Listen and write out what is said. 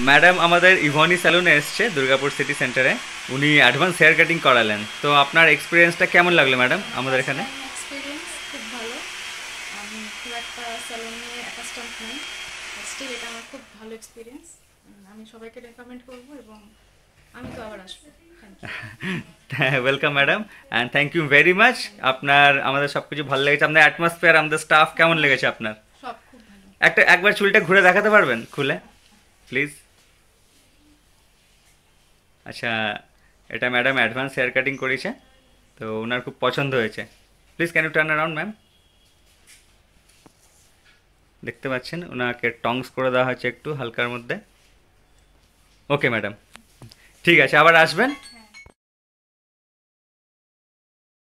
Madam আমাদের ইভনি স্যালুনে এসছে Durgapur city সেন্টারে। উনি অ্যাডভান্স হেয়ার কাটিং করালেন, তো আপনার এক্সপিরিয়েন্সটা কেমন লাগলো ম্যাডাম আমাদের ফার্স্ট এখানে? টাইম এক্সপিরিয়েন্স খুব ভালো। আমি খুব একটা স্যালুন নিয়ে অ্যাকাস্টমড নই, স্টিল এটা আমার খুব ভালো এক্সপিরিয়েন্স। আমি সবাইকে রেকমেন্ড করব এবং আমি তো আবার আসবো। Thank you. Welcome madam, and thank you very much. আপনার আমাদের সব কিছু ভালো লেগেছে, আপনার অ্যাটমসফিয়ার, আমাদের স্টাফ কেমন লেগেছে আপনার? সব খুব ভালো। একবার চুলটা ঘুরে দেখাতে পারবেন খুলে, প্লিজ? আচ্ছা, এটা ম্যাডাম অ্যাডভান্স হেয়ার কাটিং করেছে, তো ওনার খুব পছন্দ হয়েছে। Please can you turn around ma'am? দেখতে পাচ্ছেন ওনাকে টংস করে দেওয়া হচ্ছে একটু হালকার মধ্যে। ওকে ম্যাডাম, ঠিক আছে, আবার আসবেন।